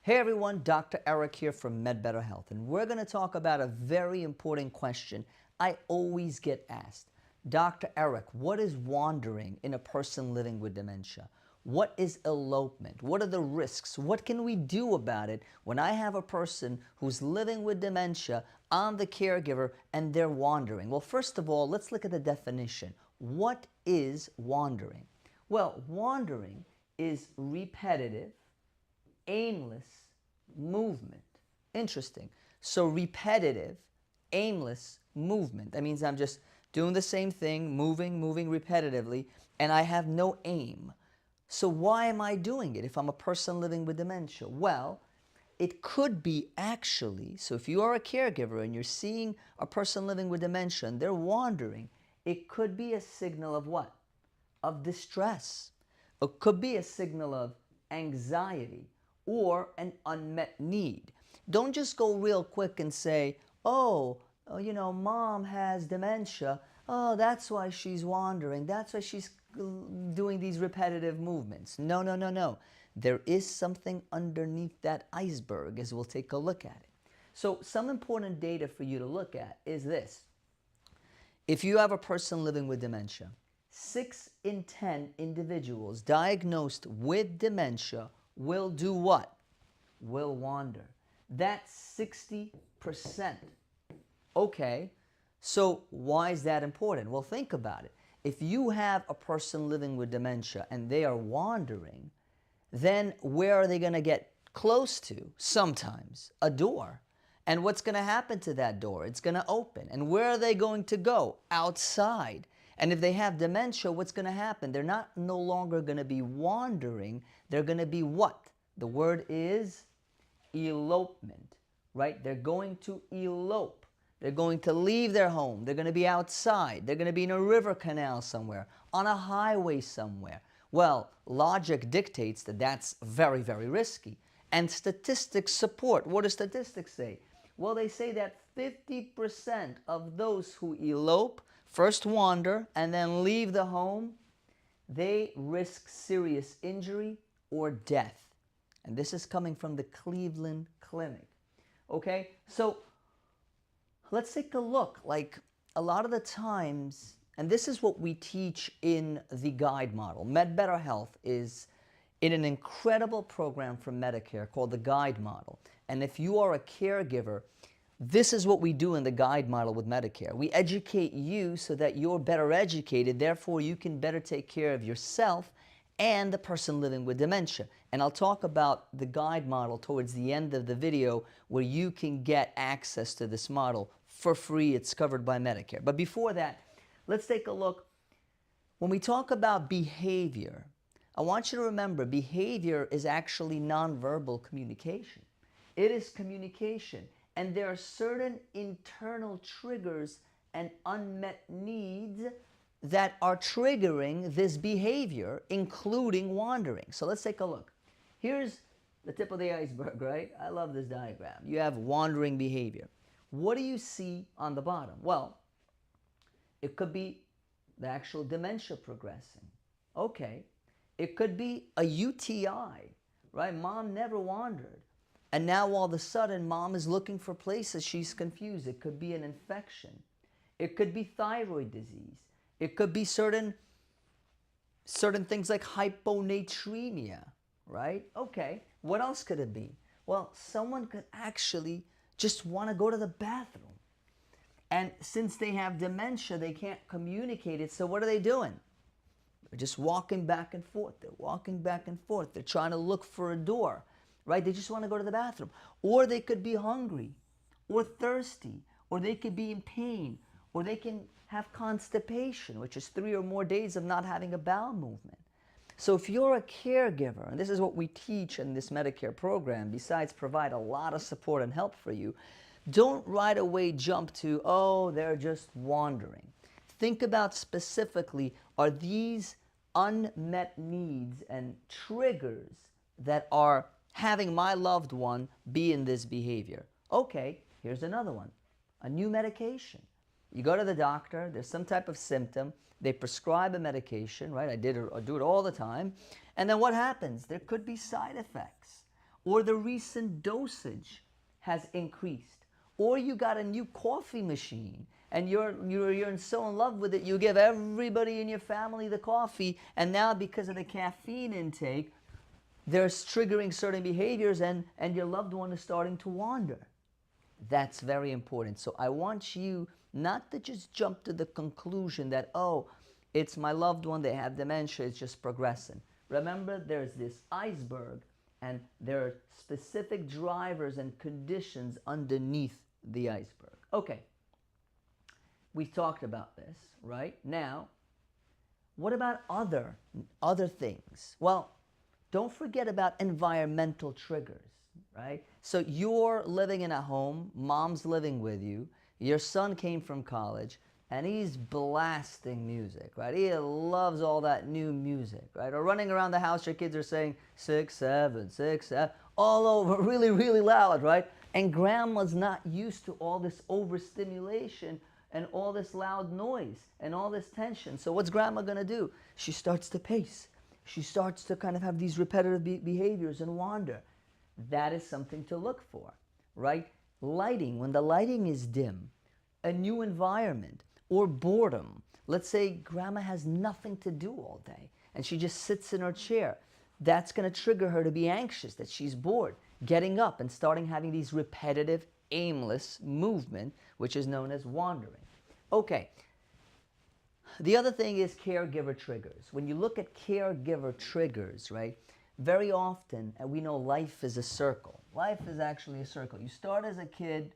Hey everyone, Dr. Eric here from MedBetter Health, and we're going to talk about a very important question I always get asked. Dr. Eric, what is wandering in a person living with dementia? What is elopement? What are the risks? What can we do about it when I have a person who's living with dementia, I'm the caregiver, and they're wandering? Well, first of all, let's look at the definition. What is wandering? Well, wandering is repetitive, aimless movement. Interesting. So repetitive, aimless movement. That means I'm just doing the same thing, moving repetitively, and I have no aim. So why am I doing it if I'm a person living with dementia? Well, it could be actually, so if you are a caregiver and you're seeing a person living with dementia and they're wandering, it could be a signal of what? Of distress. It could be a signal of anxiety or an unmet need. Don't just go real quick and say, oh, mom has dementia. Oh, that's why she's wandering. That's why she's doing these repetitive movements. No, no, no, no. There is something underneath that iceberg, as we'll take a look at it. So some important data for you to look at is this. If you have a person living with dementia, 6 in 10 individuals diagnosed with dementia will do what? Will wander. That's 60%. Okay, so why is that important? Well, think about it. If you have a person living with dementia and they are wandering, then where are they going to get close to? Sometimes a door. And what's going to happen to that door? It's going to open. And where are they going to go? Outside. And if they have dementia, what's going to happen? They're no longer going to be wandering. They're going to be what? The word is elopement, right? They're going to elope. They're going to leave their home. They're going to be outside. They're going to be in a river canal somewhere, on a highway somewhere. Well, logic dictates that that's very, very risky. And statistics support. What do statistics say? Well, they say that 50% of those who elope, first wander, and then leave the home, they risk serious injury or death. And this is coming from the Cleveland Clinic. Okay, so let's take a look. Like a lot of the times, and this is what we teach in the guide model. MedBetter Health is in an incredible program from Medicare called the guide model. And if you are a caregiver, this is what we do in the guide model with Medicare. We educate you so that you're better educated, therefore you can better take care of yourself and the person living with dementia. And I'll talk about the guide model towards the end of the video where you can get access to this model for free. It's covered by Medicare. But before that, let's take a look. When we talk about behavior, I want you to remember behavior is actually nonverbal communication. It is communication. And there are certain internal triggers and unmet needs that are triggering this behavior, including wandering. So let's take a look. Here's the tip of the iceberg, right? I love this diagram. You have wandering behavior. What do you see on the bottom? Well, it could be the actual dementia progressing. Okay. It could be a UTI, right? Mom never wandered. And now all of a sudden, mom is looking for places. She's confused. It could be an infection. It could be thyroid disease. It could be certain things like hyponatremia, right? Okay, what else could it be? Well, someone could actually just want to go to the bathroom. And since they have dementia, they can't communicate it. So what are they doing? They're just walking back and forth. They're walking back and forth. They're trying to look for a door, right? They just want to go to the bathroom. Or they could be hungry or thirsty, or they could be in pain, or they can have constipation, which is 3 or more days of not having a bowel movement. So if you're a caregiver, and this is what we teach in this Medicare program, besides provide a lot of support and help for you, don't right away jump to, oh, they're just wandering. Think about specifically, are these unmet needs and triggers that are having my loved one be in this behavior? Okay, here's another one, a new medication. You go to the doctor, there's some type of symptom, they prescribe a medication, right? I do it all the time. And then what happens? There could be side effects. or the recent dosage has increased, or you got a new coffee machine and you're so in love with it, you give everybody in your family the coffee, and now because of the caffeine intake, they're triggering certain behaviors, and your loved one is starting to wander. That's very important. So I want you not to just jump to the conclusion that, oh, it's my loved one, they have dementia, it's just progressing. Remember, there's this iceberg, and there are specific drivers and conditions underneath the iceberg. Okay, we talked about this, right? Now, what about other things? Well, don't forget about environmental triggers, right? So you're living in a home, mom's living with you, your son came from college, and he's blasting music, right? He loves all that new music, right? Or running around the house, your kids are saying 6, 7, 6, 7, all over, really, really loud, right? And grandma's not used to all this overstimulation and all this loud noise and all this tension. So what's grandma gonna do? She starts to pace. She starts to kind of have these repetitive behaviors and wander. That is something to look for, right? Lighting, when the lighting is dim, a new environment, or boredom. Let's say grandma has nothing to do all day and she just sits in her chair. That's going to trigger her to be anxious, that she's bored, getting up and starting having these repetitive, aimless movement, which is known as wandering. Okay. The other thing is caregiver triggers. When you look at caregiver triggers, right, very often, and we know life is a circle. Life is actually a circle. You start as a kid,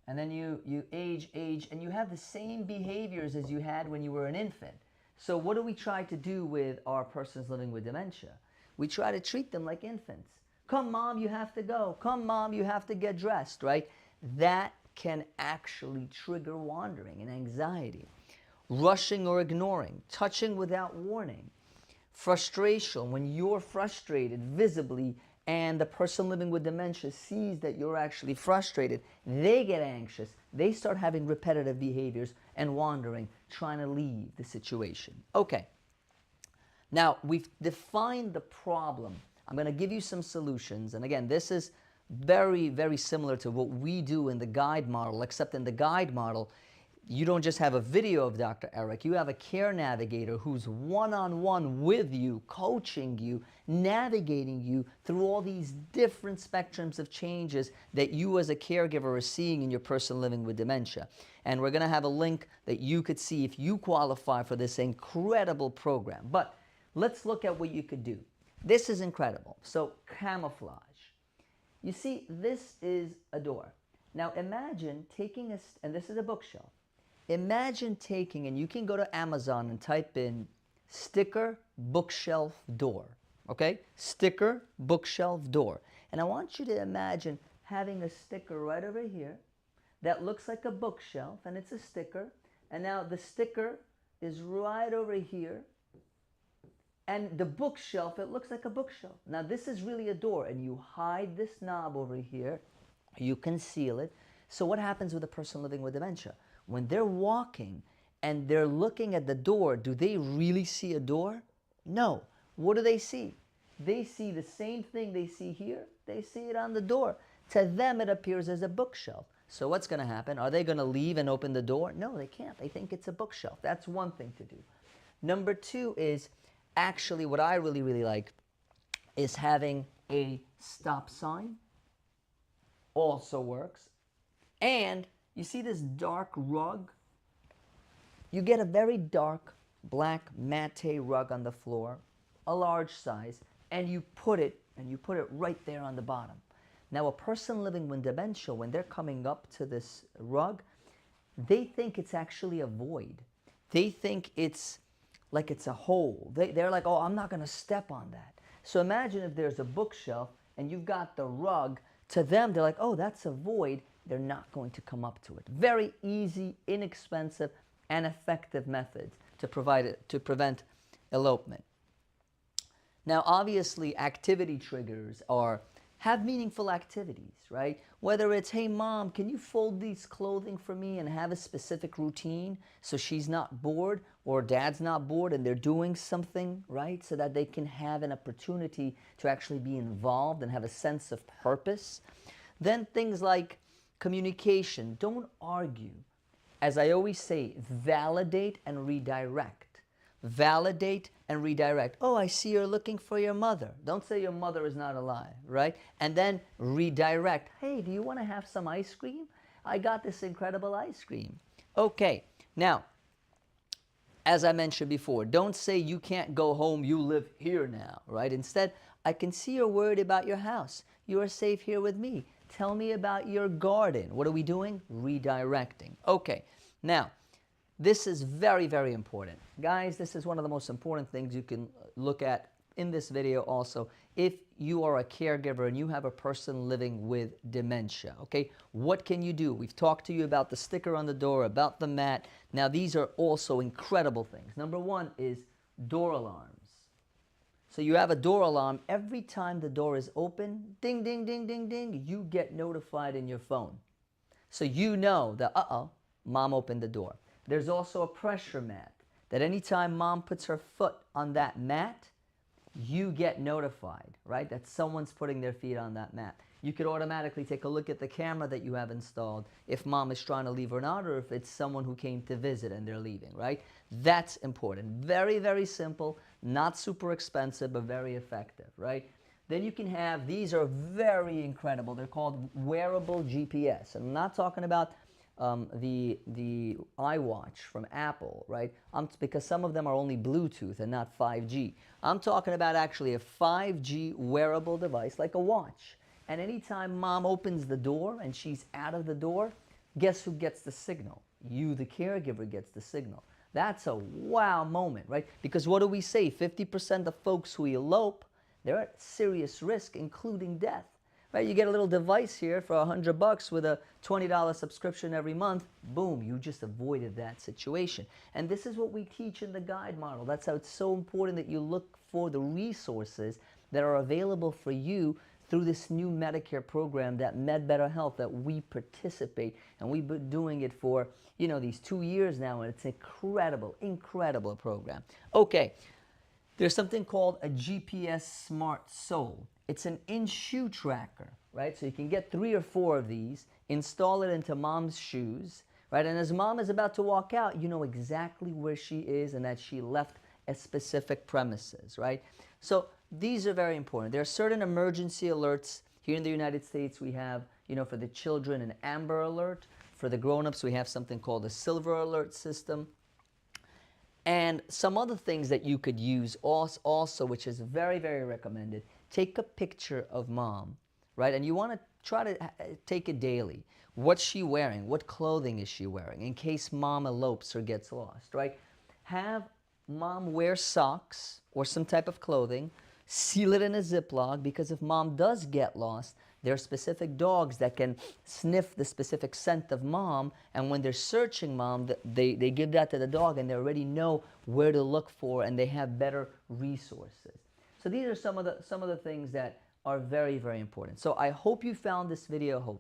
and then you age, and you have the same behaviors as you had when you were an infant. So what do we try to do with our persons living with dementia? We try to treat them like infants. Come, mom, you have to go. Come, mom, you have to get dressed, right? That can actually trigger wandering and anxiety. Rushing or ignoring, touching without warning. Frustration, when you're frustrated visibly and the person living with dementia sees that you're actually frustrated, they get anxious, they start having repetitive behaviors and wandering, trying to leave the situation. Okay, now we've defined the problem. I'm going to give you some solutions, and again, this is very, very similar to what we do in the guide model, except in the guide model, you don't just have a video of Dr. Eric, you have a care navigator who's one-on-one with you, coaching you, navigating you through all these different spectrums of changes that you as a caregiver are seeing in your person living with dementia. And we're going to have a link that you could see if you qualify for this incredible program. But let's look at what you could do. This is incredible. So camouflage. You see, this is a door. Now imagine taking and this is a bookshelf. Imagine taking, and you can go to Amazon and type in sticker bookshelf door, okay? Sticker bookshelf door. And I want you to imagine having a sticker right over here that looks like a bookshelf, and it's a sticker. And now the sticker is right over here. And the bookshelf, it looks like a bookshelf. Now this is really a door, and you hide this knob over here. You conceal it. So what happens with a person living with dementia? When they're walking and they're looking at the door, do they really see a door? No. What do they see? They see the same thing they see here. They see it on the door. To them, it appears as a bookshelf. So what's going to happen? Are they going to leave and open the door? No, they can't. They think it's a bookshelf. That's one thing to do. Number two is actually what I really, really like is having a stop sign. Also works. And you see this dark rug? You get a very dark black matte rug on the floor, a large size, and you put it right there on the bottom. Now a person living with dementia, when they're coming up to this rug, they think it's actually a void. They think it's like it's a hole. They're like, oh, I'm not going to step on that. So imagine if there's a bookshelf and you've got the rug. To them, they're like, oh, that's a void. They're not going to come up to it. Very easy, inexpensive, and effective methods to prevent elopement. Now, obviously, activity triggers are Have meaningful activities, right? Whether it's, hey mom, can you fold these clothing for me, and have a specific routine so she's not bored or dad's not bored and they're doing something, right? So that they can have an opportunity to actually be involved and have a sense of purpose. Then things like communication. Don't argue. As I always say, validate and redirect. Validate and redirect. Oh, I see you're looking for your mother. Don't say your mother is not alive, right? And then redirect. Hey, do you want to have some ice cream? I got this incredible ice cream. Okay, now, as I mentioned before, don't say you can't go home, you live here now, right? Instead, I can see you're worried about your house. You are safe here with me. Tell me about your garden. What are we doing? Redirecting. Okay, now, this is very, very important. Guys, this is one of the most important things you can look at in this video also. If you are a caregiver and you have a person living with dementia, okay, what can you do? We've talked to you about the sticker on the door, about the mat. Now, these are also incredible things. Number one is door alarms. So you have a door alarm. Every time the door is open, ding, ding, ding, ding, ding, you get notified in your phone. So you know that, mom opened the door. There's also a pressure mat that anytime mom puts her foot on that mat, you get notified, right? That someone's putting their feet on that mat. You could automatically take a look at the camera that you have installed if mom is trying to leave or not, or if it's someone who came to visit and they're leaving, right? That's important. Very, very simple, not super expensive, but very effective, right? Then you can have, these are very incredible. They're called wearable GPS. I'm not talking about the iWatch from Apple, right? Because some of them are only Bluetooth and not 5G. I'm talking about actually a 5G wearable device like a watch. And anytime mom opens the door and she's out of the door, guess who gets the signal? You, the caregiver, gets the signal. That's a wow moment, right? Because what do we say? 50% of folks who elope, they're at serious risk, including death. Right, you get a little device here for $100 with a $20 subscription every month. Boom, you just avoided that situation. And this is what we teach in the guide model. That's how it's so important that you look for the resources that are available for you through this new Medicare program, that Med Better Health, that we participate. And we've been doing it for, these 2 years now, and it's an incredible, incredible program. Okay, there's something called a GPS Smart Sole. It's an in-shoe tracker, right? So you can get 3 or 4 of these, install it into mom's shoes, right? And as mom is about to walk out, you know exactly where she is and that she left a specific premises, right? So these are very important. There are certain emergency alerts. Here in the United States, we have, for the children, an Amber Alert. For the grown-ups, we have something called a Silver Alert system. And some other things that you could use also, which is very, very recommended. Take a picture of mom, right? And you want to try to take it daily. What's she wearing? What clothing is she wearing? In case mom elopes or gets lost, right? Have mom wear socks or some type of clothing. Seal it in a Ziploc, because if mom does get lost, there are specific dogs that can sniff the specific scent of mom, and when they're searching mom, they give that to the dog, and they already know where to look for, and they have better resources. So these are some of the things that are very, very important. So I hope you found this video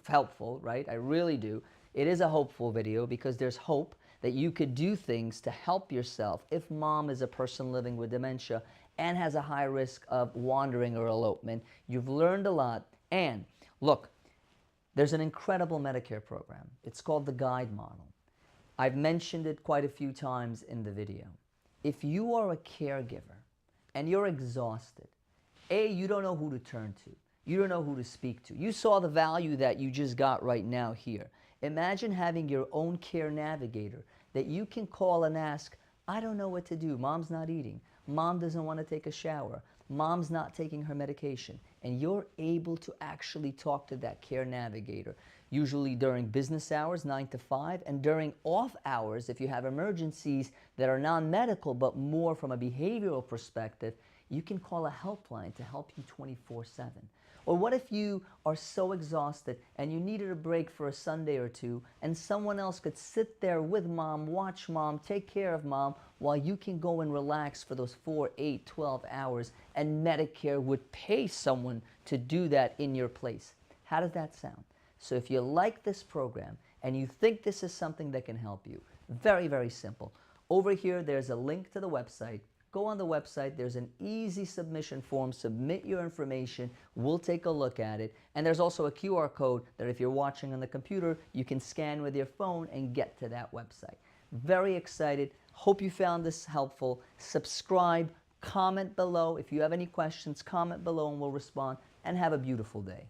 helpful, right? I really do. It is a hopeful video because there's hope that you could do things to help yourself if mom is a person living with dementia and has a high risk of wandering or elopement. You've learned a lot. And look, there's an incredible Medicare program. It's called the Guide Model. I've mentioned it quite a few times in the video. If you are a caregiver and you're exhausted, you don't know who to turn to. You don't know who to speak to. You saw the value that you just got right now here. Imagine having your own care navigator that you can call and ask, I don't know what to do. Mom's not eating. Mom doesn't want to take a shower. Mom's not taking her medication. And you're able to actually talk to that care navigator, usually during business hours, 9 to 5, and during off hours, if you have emergencies that are non-medical but more from a behavioral perspective, you can call a helpline to help you 24/7. Or what if you are so exhausted and you needed a break for a Sunday or two, and someone else could sit there with mom, watch mom, take care of mom, while you can go and relax for those 4, 8, 12 hours, and Medicare would pay someone to do that in your place. How does that sound? So if you like this program and you think this is something that can help you, very, very simple. Over here, there's a link to the website. Go on the website. There's an easy submission form. Submit your information. We'll take a look at it. And there's also a QR code that if you're watching on the computer, you can scan with your phone and get to that website. Very excited. Hope you found this helpful. Subscribe. Comment below. If you have any questions, comment below and we'll respond. And have a beautiful day.